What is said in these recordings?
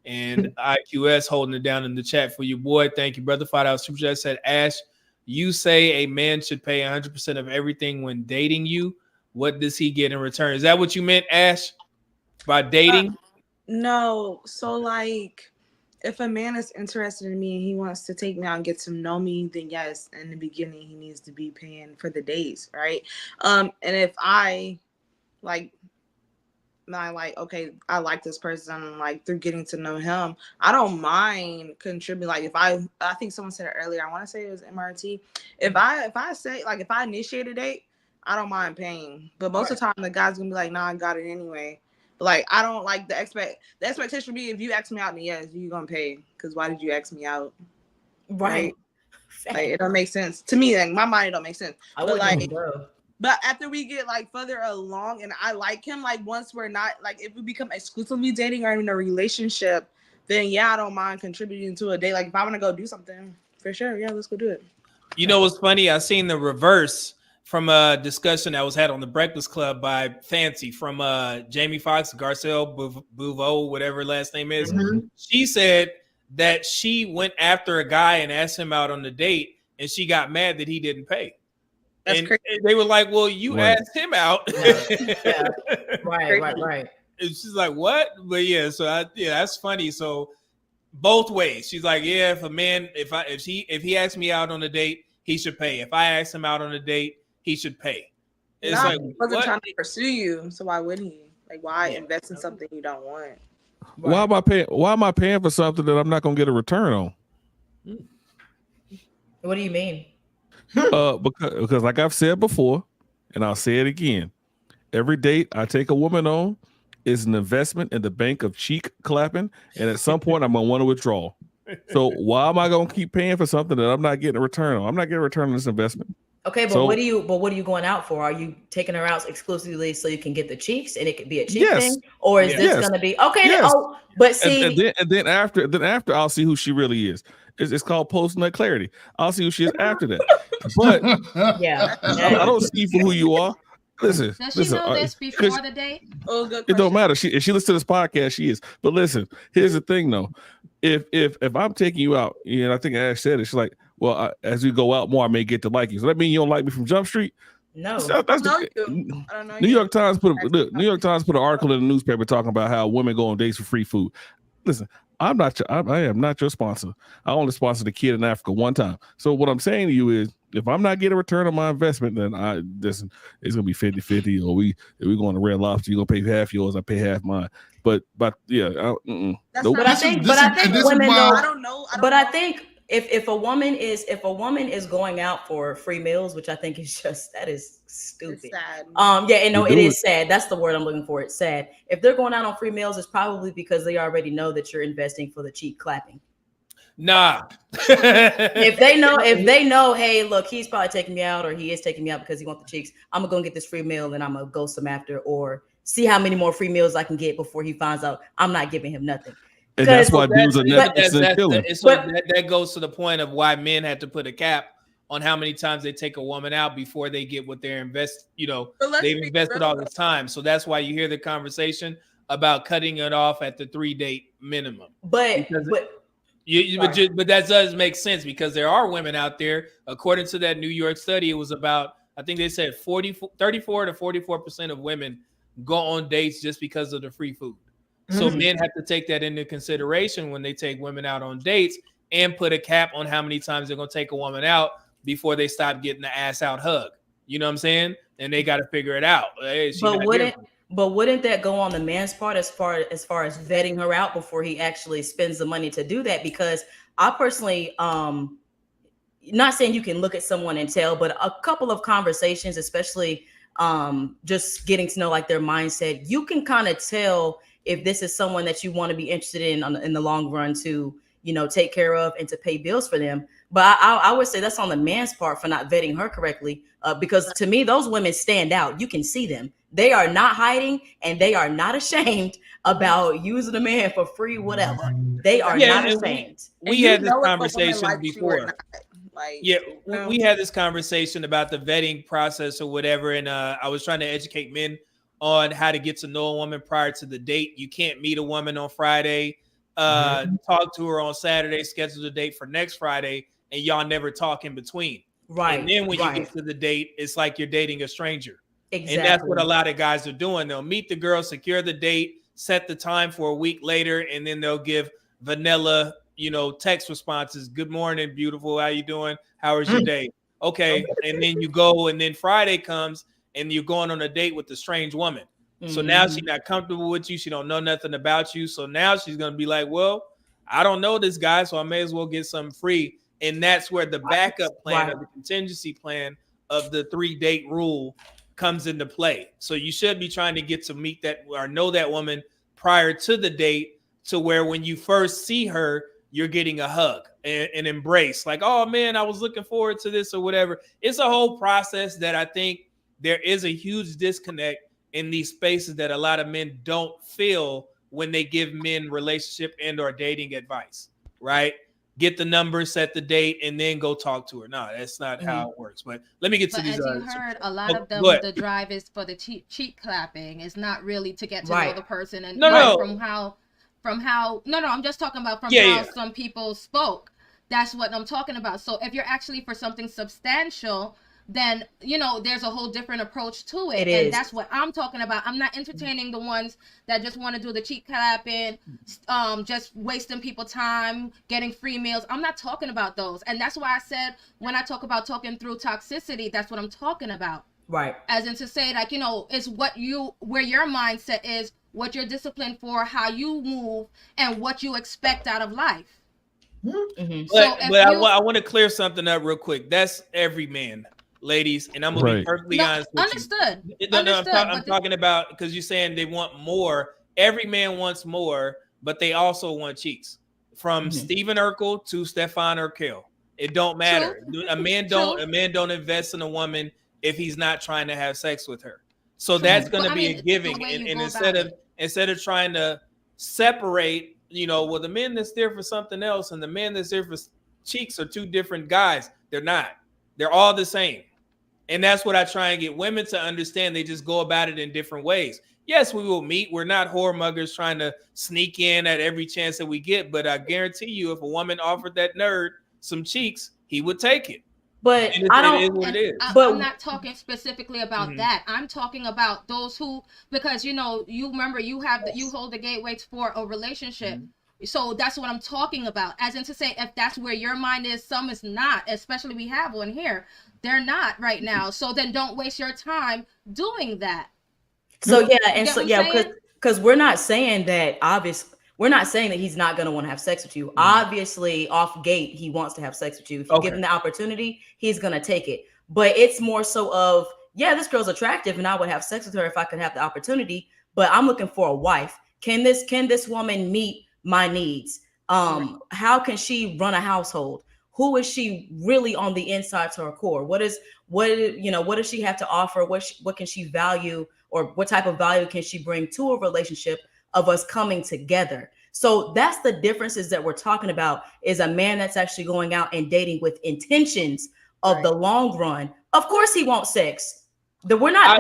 And IQS holding it down in the chat for you, boy. Thank you, brother. $5 super chat said, Ash, you say a man should pay 100% of everything when dating you. What does he get in return? Is that what you meant, Ash, by dating? No. So like, if a man is interested in me and he wants to take me out and get to know me, then yes, in the beginning he needs to be paying for the dates, right? And if I like okay, I like this person, like through getting to know him, I don't mind contributing. Like if I think someone said it earlier, I want to say it was MRT. If I say like if I initiate a date, I don't mind paying. But most of the time the guy's gonna be like, nah, I got it anyway. But like I don't like the expectation would be if you ask me out, then yes, you gonna pay. Because why did you ask me out? Right. Like it don't make sense. To me, like my mind, it don't make sense. But after we get like further along and I like him, like once we're not like if we become exclusively dating or in a relationship, then yeah, I don't mind contributing to a date. Like if I want to go do something, for sure, yeah, let's go do it. You know what's funny? I seen the reverse from a discussion that was had on the Breakfast Club by Fancy from Jamie Foxx, Garcelle Bouveau, whatever her last name is. Mm-hmm. She said that she went after a guy and asked him out on the date, and she got mad that he didn't pay. That's and crazy. They were like, well, you asked him out. Yeah. Right. And she's like, what? But yeah, so that's funny. So both ways. She's like, yeah, if a man, if he asks me out on a date, he should pay. If I ask him out on a date, he should pay. It's like, he wasn't trying to pursue you, so why wouldn't he? Like, why invest in something you don't want? Right. Why am I paying for something that I'm not gonna get a return on? What do you mean? Because like I've said before, and I'll say it again, every date I take a woman on is an investment in the bank of cheek clapping, and at some point I'm gonna want to withdraw. So why am I gonna keep paying for something that I'm not getting a return on? I'm not getting a return on this investment. Okay, but what are you going out for? Are you taking her out exclusively so you can get the cheeks and it could be a cheek thing, or is this gonna be okay? Yes. But see, and then after I'll see who she really is. It's called post-nut clarity. I'll see who she is after that. But I don't see for who you are. Listen, does she know this before the date? Oh, good. It don't matter. If she listens to this podcast, she is. But listen, here's the thing, though. If I'm taking you out, and I think Ash said it, she's like, well, as we go out more, I may get to like you. So that mean you don't like me from Jump Street? No. I don't know. New York Times put an article in the newspaper talking about how women go on dates for free food. Listen, I am not your sponsor. I only sponsored a kid in Africa one time. So what I'm saying to you is, if I'm not getting a return on my investment, then it's gonna be 50-50, or if we go on to Red Lobster, you're gonna pay half yours, I pay half mine. But yeah, nope. But I think women know. I don't know. I think if a woman is going out for free meals, which I think is that is stupid. It's sad. It is sad. That's the word I'm looking for. It's sad. If they're going out on free meals, it's probably because they already know that you're investing for the cheek clapping. Nah. if they know, hey, look, he's probably taking me out, or he is taking me out because he wants the cheeks, I'm gonna go get this free meal and I'm gonna ghost him after, or see how many more free meals I can get before he finds out I'm not giving him nothing. And that's why dudes are never killing. That goes to the point of why men had to put a cap on how many times they take a woman out before they get what they're they've invested all this time. So that's why you hear the conversation about cutting it off at the 3-date minimum. But that does make sense, because there are women out there, according to that New York study, it was about, I think they said 34 to 44% of women go on dates just because of the free food. So men have to take that into consideration when they take women out on dates, and put a cap on how many times they're going to take a woman out before they stop getting the ass out hug. You know what I'm saying? And they got to figure it out. Hey, But wouldn't that go on the man's part as far as vetting her out before he actually spends the money to do that? Because I personally, not saying you can look at someone and tell, but a couple of conversations, especially just getting to know like their mindset, you can kind of tell if this is someone that you want to be interested in the long run to, take care of and to pay bills for them. But I would say that's on the man's part for not vetting her correctly, because to me, those women stand out. You can see them. They are not hiding, and they are not ashamed about using a man for free, whatever. They are not ashamed. We had this conversation before. We had this conversation about the vetting process or whatever, and I was trying to educate men on how to get to know a woman prior to the date. You can't meet a woman on Friday talk to her on Saturday, schedule a date for next Friday, and y'all never talk in between. Right. And then when you get to the date, it's like you're dating a stranger. Exactly. And that's what a lot of guys are doing. They'll meet the girl, secure the date, set the time for a week later, and then they'll give vanilla, text responses. Good morning, beautiful. How you doing? How was your day? Okay. And then you go, and then Friday comes, and you're going on a date with a strange woman. So now she's not comfortable with you. She don't know nothing about you. So now she's going to be like, well, I don't know this guy, so I may as well get something free. And that's where the backup plan or the contingency plan of the 3-date rule comes into play. So you should be trying to get to meet that or know that woman prior to the date, to where when you first see her, you're getting a hug and an embrace. Like, oh man, I was looking forward to this or whatever. It's a whole process that I think there is a huge disconnect in these spaces that a lot of men don't feel when they give men relationship and or dating advice, right? Get the number, set the date, and then go talk to her. No, that's not how it works. But let me get to these. As you heard, a lot of them, the drive is for the cheek clapping. It's not really to get to know the person. And from how, I'm just talking about how some people spoke. That's what I'm talking about. So if you're actually for something substantial, then there's a whole different approach to it. And that's what I'm talking about. I'm not entertaining the ones that just want to do the cheek clapping, just wasting people time, getting free meals. I'm not talking about those. And that's why I said when I talk about talking through toxicity, that's what I'm talking about. Right. As in to say, like, it's where your mindset is, what you're disciplined for, how you move, and what you expect out of life. Mm-hmm. I want to clear something up real quick. That's every man. Ladies, and I'm gonna be perfectly honest with you. I'm talking about, because you're saying they want more. Every man wants more, but they also want cheeks. From Stephen Urkel to Stefan Urkel, it don't matter. A man don't invest in a woman if he's not trying to have sex with her. So that's gonna be a giving. And instead of trying to separate, the men that's there for something else and the man that's there for cheeks are two different guys. They're not. They're all the same. And that's what I try and get women to understand. They just go about it in different ways. Yes, we will meet. We're not whoremonger trying to sneak in at every chance that we get. But I guarantee you, if a woman offered that nerd some cheeks, he would take it. But I'm not talking specifically about that. I'm talking about those who, because you remember you hold the gateway for a relationship. So that's what I'm talking about. As in to say, if that's where your mind is, some is not. Especially we have one here. They're not right now. So then don't waste your time doing that. So because we're not saying that we're not saying that he's not going to want to have sex with you. Obviously, off gate, he wants to have sex with you. If you give him the opportunity, he's going to take it. But it's more so of, this girl's attractive and I would have sex with her if I could have the opportunity, but I'm looking for a wife. Can this woman meet my needs? How can she run a household? Who is she really on the inside to her core? What does she have to offer? What can she value, or what type of value can she bring to a relationship of us coming together? So that's the differences that we're talking about, is a man that's actually going out and dating with intentions of the long run. Of course he wants sex. We're not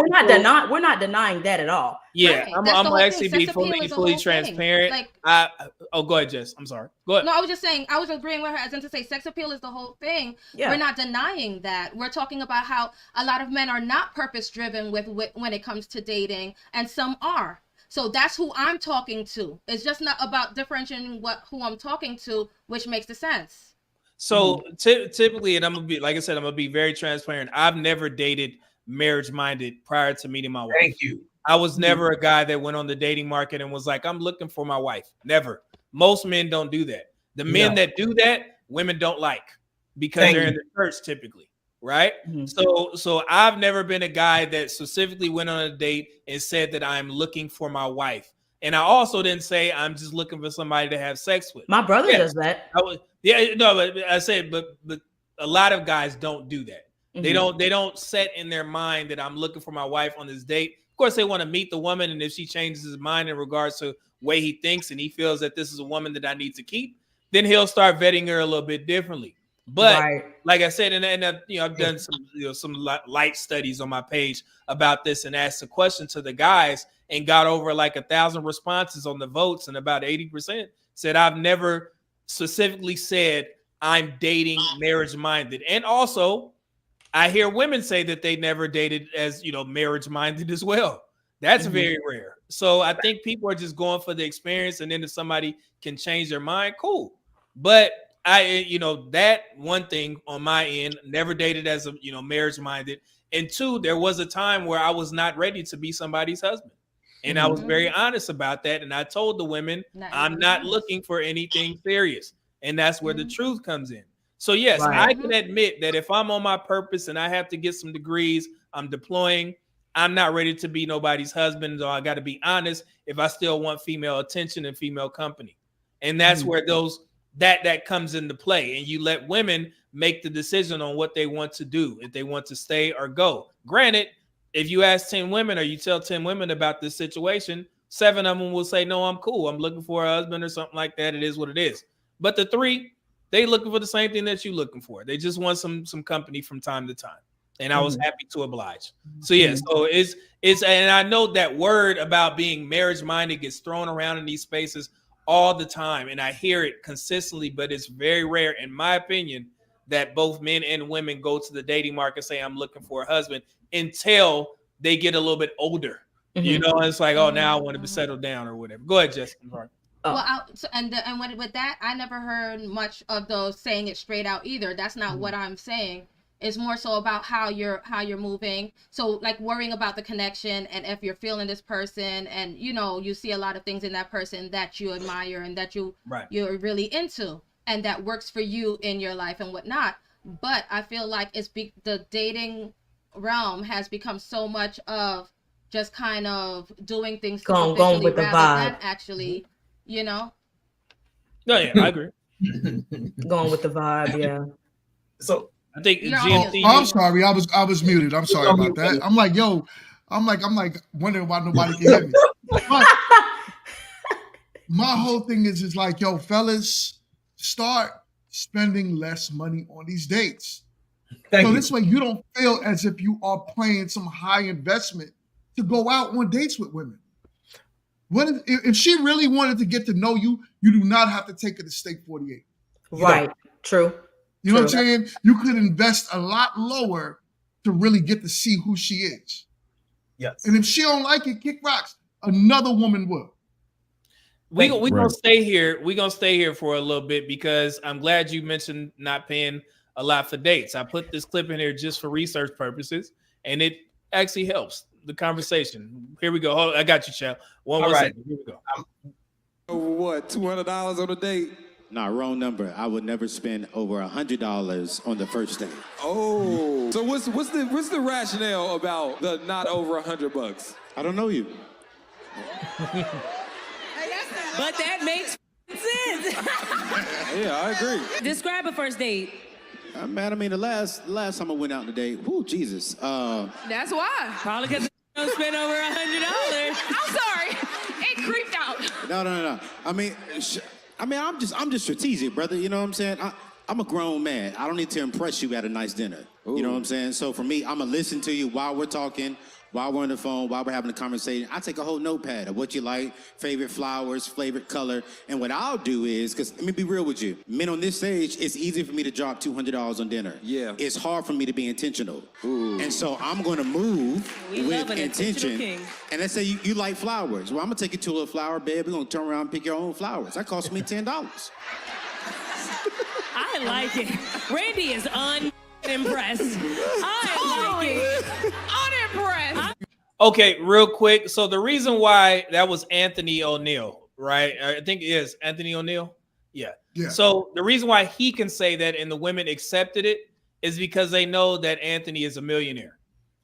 denying that at all. Yeah, right. I'm actually be fully transparent. Go ahead, Jess. I'm sorry. Go ahead. No, I was just saying, I was agreeing with her, as in to say sex appeal is the whole thing. Yeah. We're not denying that. We're talking about how a lot of men are not purpose driven with when it comes to dating, and some are. So that's who I'm talking to. It's just not about differentiating who I'm talking to, which makes the sense. So typically, and I'm gonna be very transparent. I've never dated marriage minded prior to meeting my wife. Thank you. I was never a guy that went on the dating market and was like, I'm looking for my wife. Never. Most men don't do that. The men that do that, women don't like, because they're in the church typically, right? So I've never been a guy that specifically went on a date and said that I'm looking for my wife. And I also didn't say I'm just looking for somebody to have sex with. My brother does that. But I said, but a lot of guys don't do that. They don't set in their mind that I'm looking for my wife on this date. Of course, they want to meet the woman, and if she changes his mind in regards to the way he thinks and he feels that this is a woman that I need to keep, then he'll start vetting her a little bit differently. But like I said, and I've done some light studies on my page about this and asked a question to the guys and got over like 1,000 responses on the votes, and about 80% said, I've never specifically said I'm dating marriage minded. And also, I hear women say that they never dated as, marriage minded as well. That's very rare. So I think people are just going for the experience, and then if somebody can change their mind, cool. But that one thing on my end, never dated as a, marriage minded. And two, there was a time where I was not ready to be somebody's husband. And I was very honest about that. And I told the women, I'm not looking for anything serious. And that's where the truth comes in. So yes, I can admit that if I'm on my purpose and I have to get some degrees, I'm deploying, I'm not ready to be nobody's husband. So I got to be honest if I still want female attention and female company. And that's where that comes into play. And you let women make the decision on what they want to do, if they want to stay or go. Granted, if you ask 10 women or you tell 10 women about this situation, 7 of them will say, no, I'm cool. I'm looking for a husband or something like that. It is what it is. But the 3, they looking for the same thing that you looking for. They just want some company from time to time. And I was happy to oblige. So yeah, so it's and I know that word about being marriage minded gets thrown around in these spaces all the time. And I hear it consistently, but it's very rare, in my opinion, that both men and women go to the dating market and say, I'm looking for a husband, until they get a little bit older. It's like, oh, now I want to be settled down or whatever. Go ahead, Jessica. Well, with that, I never heard much of those saying it straight out either. That's not what I'm saying. It's more so about how you're moving. So like worrying about the connection, and if you're feeling this person, and you see a lot of things in that person that you admire and that you're really into, and that works for you in your life and whatnot. But I feel like the dating realm has become so much of just kind of doing things going with the vibe, than actually, No, yeah, I agree. Going with the vibe, yeah. So I think I'm sorry, I was muted. I'm sorry about that. I'm like wondering why nobody can hear me. But my whole thing is like, yo, fellas, start spending less money on these dates. This way you don't feel as if you are paying some high investment to go out on dates with women. What if she really wanted to get to know you? You do not have to take her to Steak 48. Right. True. You know what I'm saying? You could invest a lot lower to really get to see who she is. Yes. And if she don't like it, kick rocks. Another woman will. We're gonna stay here. We're gonna stay here for a little bit, because I'm glad you mentioned not paying a lot for dates. I put this clip in here just for research purposes, and it actually helps the conversation. Here we go. Hold on, I got you, Chad. One second. Here we go. Over what? $200 on a date? Nah, wrong number. I would never spend over $100 on the first date. Oh, so what's the rationale about the not over $100? I don't know you. But that makes sense. Yeah, I agree. Describe a first date. Man, I mean, the last time I went out on a date, whoo, Jesus. That's why. Probably because I don't spend over $100. I'm sorry. It creeped out. No. I'm just strategic, brother. You know what I'm saying? I'm a grown man. I don't need to impress you at a nice dinner. Ooh. You know what I'm saying? So for me, I'm going to listen to you while we're talking, while we're on the phone, while we're having a conversation. I take a whole notepad of what you like, favorite flowers, favorite color. And what I'll do is, because let me be real with you, men on this stage, it's easy for me to drop $200 on dinner. Yeah. It's hard for me to be intentional. Ooh. And so I'm going to move with intention. And let's say you like flowers. Well, I'm going to take you to a little flower bed. We're going to turn around and pick your own flowers. That cost me $10. I like it. Randy is unimpressed. I like it. Unimpressed. Okay, real quick. So the reason why that was Anthony O'Neill, right? I think it is Anthony O'Neill. Yeah. So the reason why he can say that and the women accepted it is because they know that Anthony is a millionaire.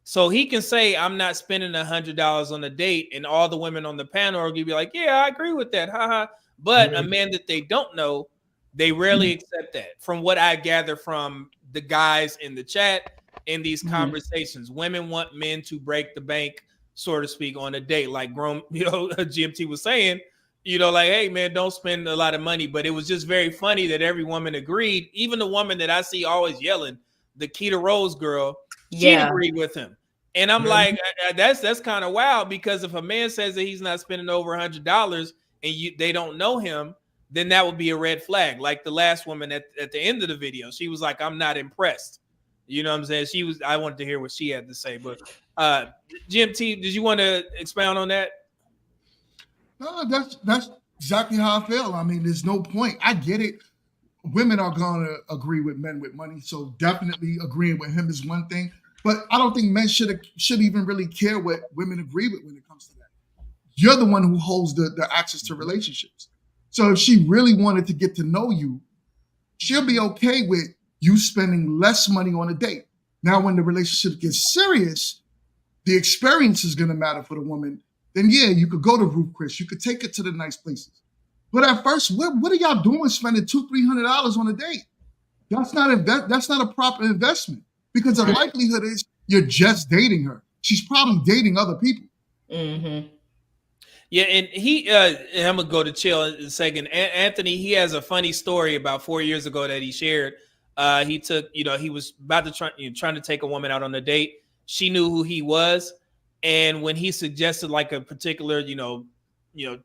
So he can say, I'm not spending $100 on a date, and all the women on the panel are going to be like, yeah, I agree with that. Haha. But a man that they don't know, they rarely accept that. From what I gather from the guys in the chat in these conversations, women want men to break the bank, so to speak, on a date. Like GMT was saying, like, hey man, don't spend a lot of money. But it was just very funny that every woman agreed. Even the woman that I see always yelling, the Keita Rose girl, she agreed with him. And I'm like, that's kind of wild, because if a man says that he's not spending over $100 and they don't know him, then that would be a red flag. Like the last woman at the end of the video, she was like, I'm not impressed. You know what I'm saying? I wanted to hear what she had to say. But GMT, did you want to expound on that? No, that's exactly how I feel. I mean, there's no point. I get it. Women are going to agree with men with money. So definitely agreeing with him is one thing. But I don't think men should even really care what women agree with when it comes to that. You're the one who holds the access to relationships. So if she really wanted to get to know you, she'll be okay with you spending less money on a date. Now, when the relationship gets serious, the experience is going to matter for the woman. Then yeah, you could go to Ruth Chris. You could take it to the nice places. But at first, what are y'all doing spending $200-300 on a date? That's not a proper investment, because the likelihood is you're just dating her. She's probably dating other people. Mm-hmm. Yeah, and I'm gonna go to Chill in a second. Anthony, he has a funny story about 4 years ago that he shared. He was about to trying to take a woman out on a date. She knew who he was, and when he suggested like a particular,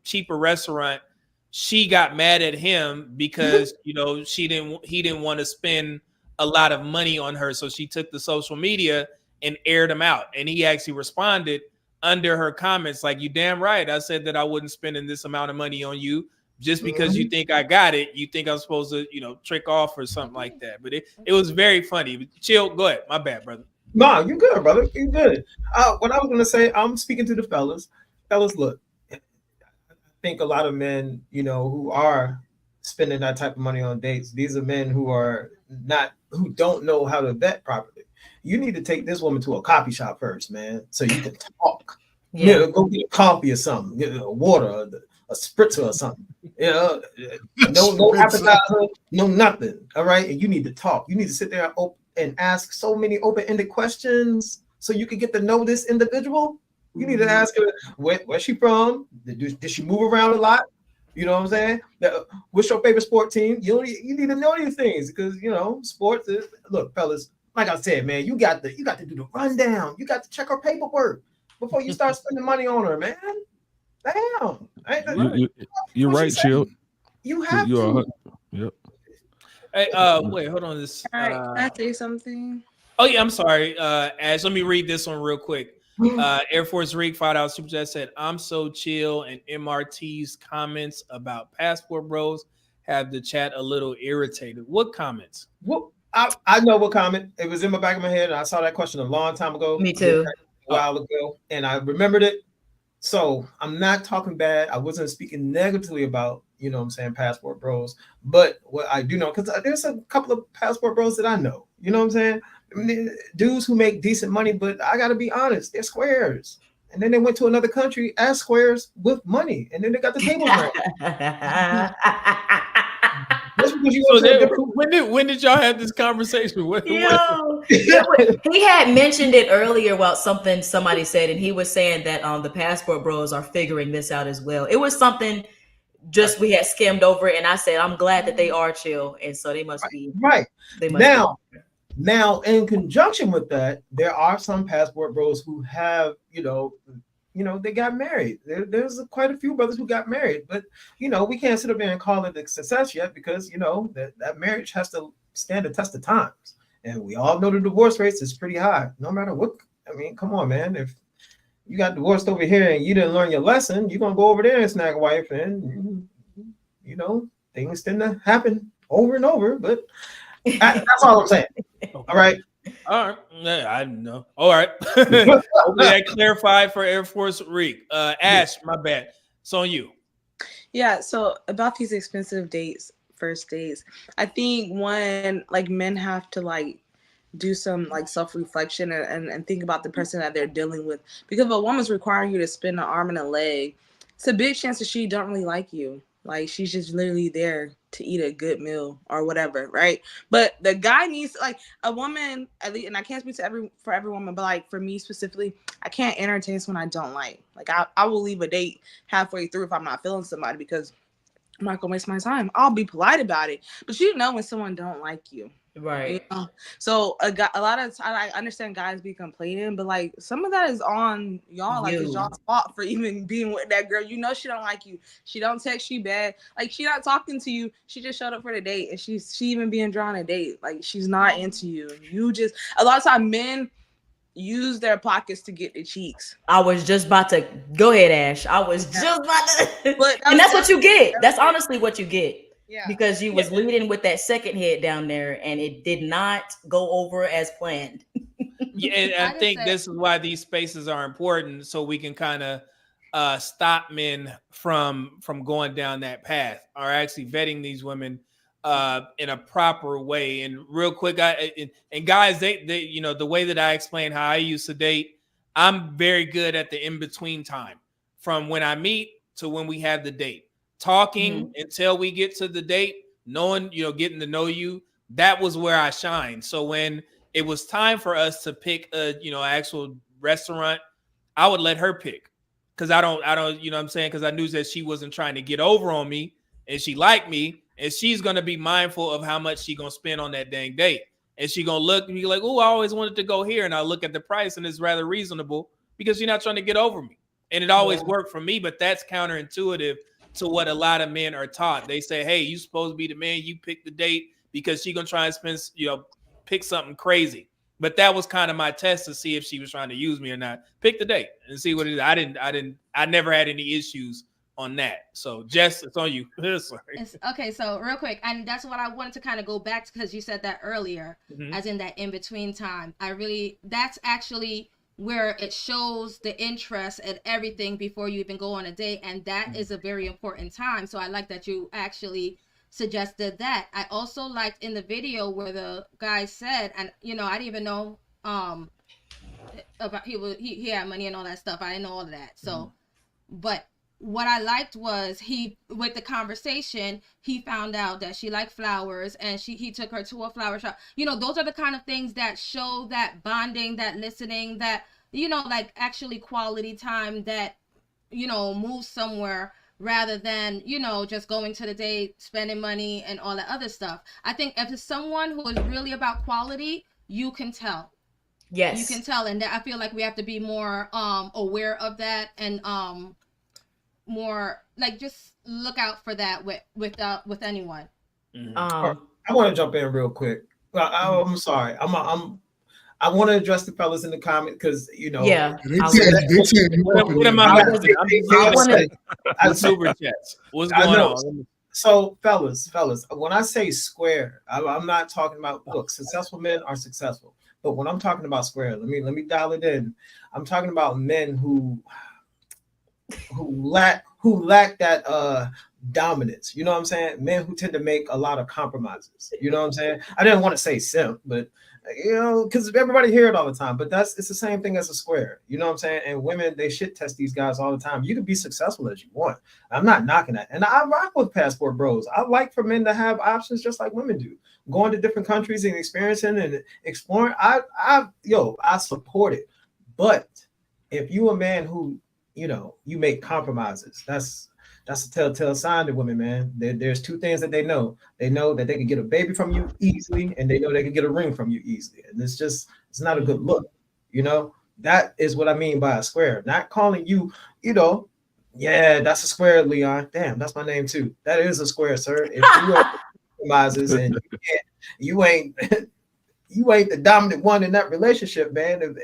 cheaper restaurant, she got mad at him because he didn't want to spend a lot of money on her, so she took the social media and aired him out, and he actually responded under her comments like, you damn right, I said that I wouldn't spend this amount of money on you just because you think I got it. You think I'm supposed to trick off or something like that. But it was very funny. Chill, go ahead. My bad, brother. No, you good, brother. You good. What I was gonna say, I'm speaking to the fellas. Fellas, look, I think a lot of men, who are spending that type of money on dates, these are men who don't know how to vet properly. You need to take this woman to a coffee shop first, man, so you can talk. Yeah. Go get a coffee or something, get a water, a spritzer or something. No appetizer, no nothing. All right, and you need to talk. You need to sit there and ask so many open-ended questions so you can get to know this individual. You need to ask her where's she from? Did she move around a lot? You know what I'm saying? What's your favorite sport team? You need to know these things because sports is, look, fellas. Like I said, man, you got to do the rundown. You got to check her paperwork before you start spending money on her, man. Damn. You're right, Chill. You have to. Yep. Hey, wait, hold on. This. All right, can I say something? Oh yeah, I'm sorry. Ash, let me read this one real quick. Air Force Rig $5 super chat said, "I'm so chill," and MRT's comments about passport bros have the chat a little irritated. What comments? What? I know what comment. It was in the back of my head, and I saw that question a long time ago. Me too. A while ago, and I remembered it. So I'm not talking bad. I wasn't speaking negatively about, passport bros. But what I do know, because there's a couple of passport bros that I know. You know what I'm saying? I mean, dudes who make decent money, but I got to be honest, they're squares. And then they went to another country as squares with money, and then they got the tables right. When did y'all have this conversation? He had mentioned it earlier about something somebody said, and he was saying that the passport bros are figuring this out as well. It was something just we had skimmed over it, and I said I'm glad that they are chill, and so they must be right. They must now in conjunction with that, there are some passport bros who have they got married. There's quite a few brothers who got married, but we can't sit up there and call it a success yet because that marriage has to stand the test of times, and we all know the divorce rates is pretty high. No matter what, I mean, come on, man. If you got divorced over here and you didn't learn your lesson, you're gonna go over there and snag a wife, and things tend to happen over and over. But that's all I'm saying. All right. All right, I know. All right, hopefully that clarified for Air Force Rig. Ash, my bad. It's on you. Yeah. So about these expensive first dates, I think men have to do some self-reflection and think about the person that they're dealing with. Because if a woman's requiring you to spend an arm and a leg, it's a big chance that she don't really like you. Like she's just literally there to eat a good meal or whatever, right? But the guy needs a woman, at least, and I can't speak for every woman, but for me specifically, I can't entertain someone I don't like. I will leave a date halfway through if I'm not feeling somebody because I'm not gonna waste my time. I'll be polite about it, but when someone don't like you, Right. You know? So a lot of I understand guys be complaining, but like some of that is on y'all. Like it's y'all's fault for even being with that girl. You know she don't like you. She don't text you back. Like she not talking to you. She just showed up for the date, and she even being drawn a date. Like she's not into you. You just a lot of time men use their pockets to get the cheeks. I was just about to go ahead, Ash. I was just about to, and that's what you get. That's honestly what you get. Yeah. Because you was leading with that second head down there, and it did not go over as planned. Yeah, and I think this is why these spaces are important, so we can kind of stop men from going down that path, or actually vetting these women in a proper way. And real quick, and guys, they you know, the way that I explain how I used to date, I'm very good at the in between time from when I meet to when we have the date. Talking until we get to the date, knowing, you know, getting to know you, that was where I shine. So when it was time for us to pick a, you know, actual restaurant, I would let her pick. Cause I don't, you know what I'm saying? Cause I knew that she wasn't trying to get over on me and she liked me, and she's going to be mindful of how much she going to spend on that dang date. And she going to look and be like, oh, I always wanted to go here. And I look at the price and it's rather reasonable because you're not trying to get over me. And it always worked for me, but that's counterintuitive to what a lot of men are taught. They say, hey, you supposed to be the man, you pick the date because she going to try and spend, you know, pick something crazy. But that was kind of my test to see if she was trying to use me or not. Pick the date and see what it is. I never had any issues on that. So Jess, it's on you. Sorry. Okay, so real quick, and that's what I wanted to kind of go back to, because you said that earlier, as in that in-between time. That's actually where it shows the interest and everything before you even go on a date, and that is a very important time. So I like that you actually suggested that. I also liked in the video where the guy said, and you know, I didn't even know about he had money and all that stuff. I didn't know all of that. So but what I liked was with the conversation, he found out that she liked flowers, and he took her to a flower shop. You know, those are the kind of things that show that bonding, that listening, that, you know, like actually quality time that, you know, moves somewhere rather than, you know, just going to the date, spending money and all that other stuff. I think if it's someone who is really about quality, you can tell. Yes. You can tell. And I feel like we have to be more aware of that, and more like just look out for that with anyone. I want to jump in real quick. I'm sorry. I want to address the fellas in the comment because, you know, what am I super chats? What's going on? So fellas, when I say square, I'm not talking about, look, successful men are successful, but when I'm talking about square, let me dial it in. I'm talking about men who lack that dominance. You know what I'm saying? Men who tend to make a lot of compromises. You know what I'm saying? I didn't want to say simp, but you know, because everybody hear it all the time. But it's the same thing as a square. You know what I'm saying? And women, they shit test these guys all the time. You can be successful as you want. I'm not knocking that. And I rock with passport bros. I like for men to have options just like women do. Going to different countries and experiencing and exploring. I support it. But if you a man who, you know, you make compromises, that's a telltale sign to women, man. There's two things that they know. They know that they can get a baby from you easily, and they know they can get a ring from you easily. And it's not a good look. You know, that is what I mean by a square. Not calling you, you know, yeah, that's a square, Leon. Damn, that's my name too. That is a square, sir. If you are compromises and you ain't the dominant one in that relationship, man.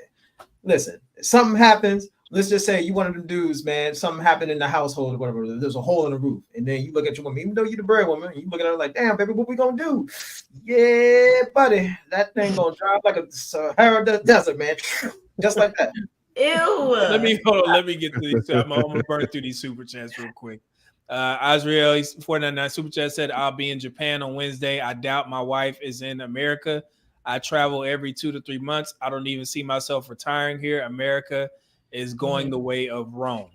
Listen, if something happens, let's just say you one of the dudes, man, something happened in the household or whatever. There's a hole in the roof. And then you look at your woman, even though you're the breadwoman, you look at her like, damn, baby, what we gonna do? Yeah, buddy, that thing gonna drive like a Sahara desert, man. Just like that. Ew. Let me get to these. I'm gonna burn through these super chats real quick. Azrael 499 super chat said, I'll be in Japan on Wednesday. I doubt my wife is in America. I travel every 2 to 3 months. I don't even see myself retiring here. America is going the way of Rome.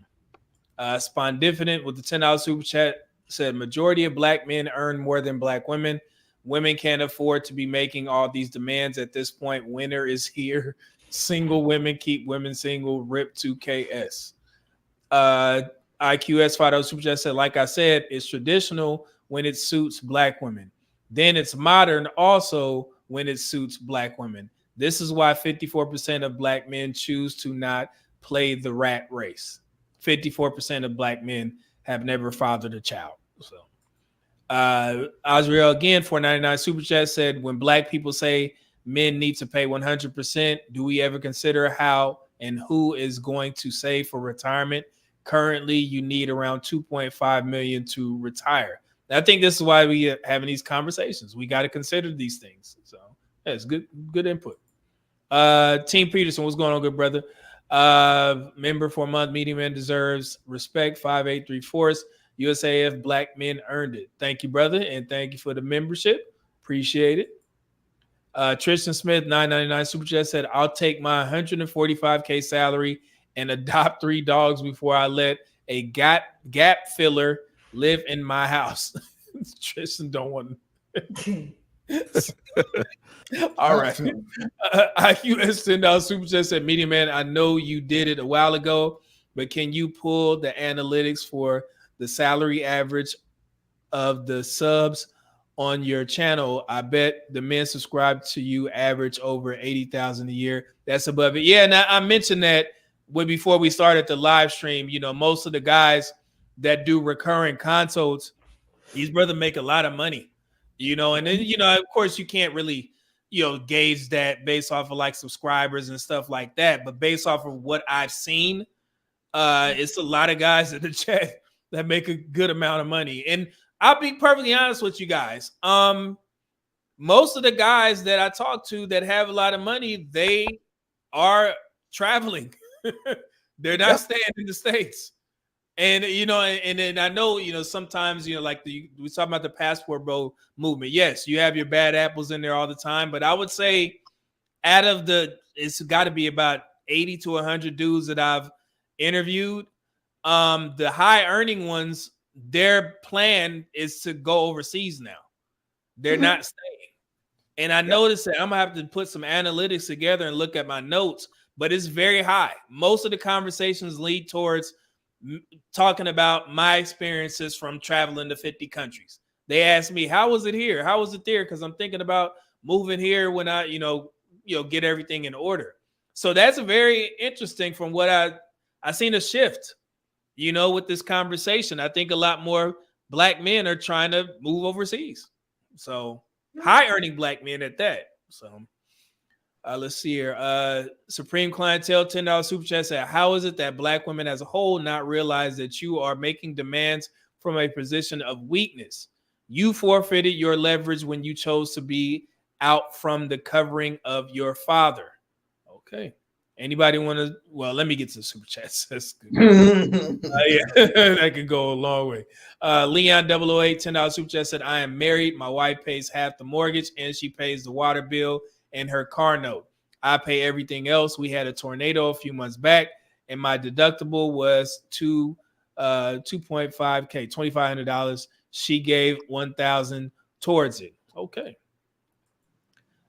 Spondificent with the $10 super chat said, majority of black men earn more than black women. Women can't afford to be making all these demands at this point. Winter is here. Single women keep women single. RIP 2KS. IQS $5 super chat said, like I said, it's traditional when it suits black women. Then it's modern also when it suits black women. This is why 54% of black men choose to not play the rat race. 54% of black men have never fathered a child. So Azriel again, $4.99 super chat said, when black people say men need to pay 100%, do we ever consider how and who is going to save for retirement? Currently, you need around 2.5 million to retire. I think this is why we are having these conversations. We got to consider these things. So that's good input. Team Peterson, what's going on, good brother? Member for a month, medium man deserves respect. 5834. USAF black men earned it. Thank you, brother, and thank you for the membership. Appreciate it. Tristan Smith, $9.99 super chat said, I'll take my $145K salary and adopt 3 dogs before I let a gap filler live in my house. Tristan don't want all right. IQS $10 super chat said, Media Man, I know you did it a while ago, but can you pull the analytics for the salary average of the subs on your channel? I bet the men subscribed to you average over 80,000 a year. That's above it. Yeah, and I mentioned that before we started the live stream. You know, most of the guys that do recurring consults, these brothers make a lot of money. You know, and then, you know, of course, you can't really, you know, gauge that based off of like subscribers and stuff like that. But based off of what I've seen, it's a lot of guys in the chat that make a good amount of money. And I'll be perfectly honest with you guys. Most of the guys that I talk to that have a lot of money, they are traveling. They're not staying in the States. And, you know, and then I know, you know, sometimes, you know, like we talk about the passport bro movement. Yes, you have your bad apples in there all the time. But I would say out of it's got to be about 80 to 100 dudes that I've interviewed. The high earning ones, their plan is to go overseas now. They're not staying. And I noticed that I'm going to have to put some analytics together and look at my notes, but it's very high. Most of the conversations lead towards talking about my experiences from traveling to 50 countries. They asked me, how was it here? How was it there? Because I'm thinking about moving here when I, you know, get everything in order. So that's very interesting from what I seen a shift, you know, with this conversation. I think a lot more black men are trying to move overseas. So high earning black men at that. So let's see here. Supreme Clientele, $10 super chat said, how is it that black women as a whole not realize that you are making demands from a position of weakness? You forfeited your leverage when you chose to be out from the covering of your father. Okay. Anybody want to? Well, let me get to the super chats. That's good. Yeah, that can go a long way. Leon 008, $10 super chat said, I am married. My wife pays half the mortgage and she pays the water bill and her car note. I pay everything else. We had a tornado a few months back and my deductible was $2.5K, $2,500. She gave $1,000 towards it. Okay.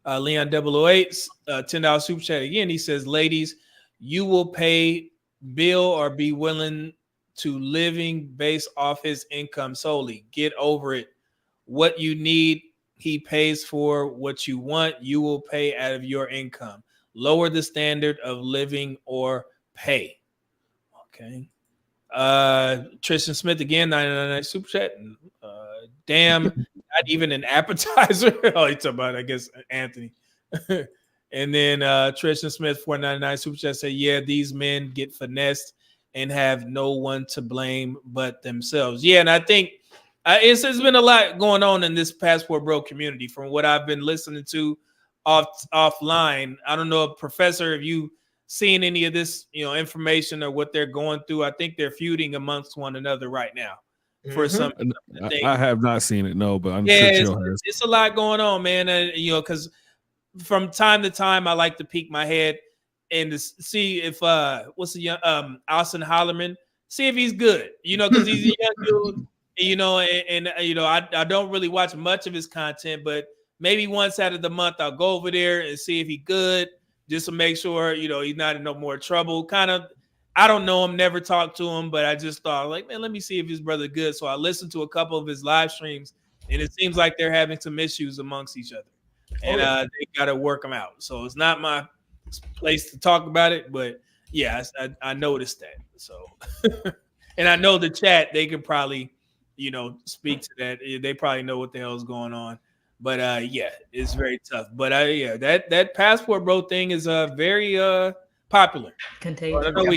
Leon 008, $10 super chat again. He says, ladies, you will pay bill or be willing to living based off his income solely. Get over it. What you need, he pays for. What you want, you will pay out of your income. Lower the standard of living or pay. Okay. Tristan Smith again, 999 super chat. Damn, not even an appetizer. Oh, he's talking about, I guess, Anthony. And then Tristan Smith, 499 super chat said, yeah, these men get finessed and have no one to blame but themselves. Yeah, and I think it's been a lot going on in this Passport Bro community from what I've been listening to offline. I don't know, Professor, if you seen any of this, you know, information or what they're going through. I think they're feuding amongst one another right now. For some, I have not seen it, no, but I'm sure it's a lot going on, man. You know, because from time to time, I like to peek my head and to see if what's the young Austin Hollerman, see if he's good. You know, because he's a young dude. You know, and you know, I don't really watch much of his content, but maybe once out of the month I'll go over there and see if he's good, just to make sure, you know, he's not in no more trouble. Kind of. I don't know him, never talked to him, but I just thought, like, man, let me see if his brother good. So I listened to a couple of his live streams, and it seems like they're having some issues amongst each other. and they got to work them out. So it's not my place to talk about it, but yeah, I noticed that. So, and I know the chat, they could probably, speak to that. They probably know what the hell is going on. But yeah, it's very tough. But yeah, that passport bro thing is very popular. Contagious. I know we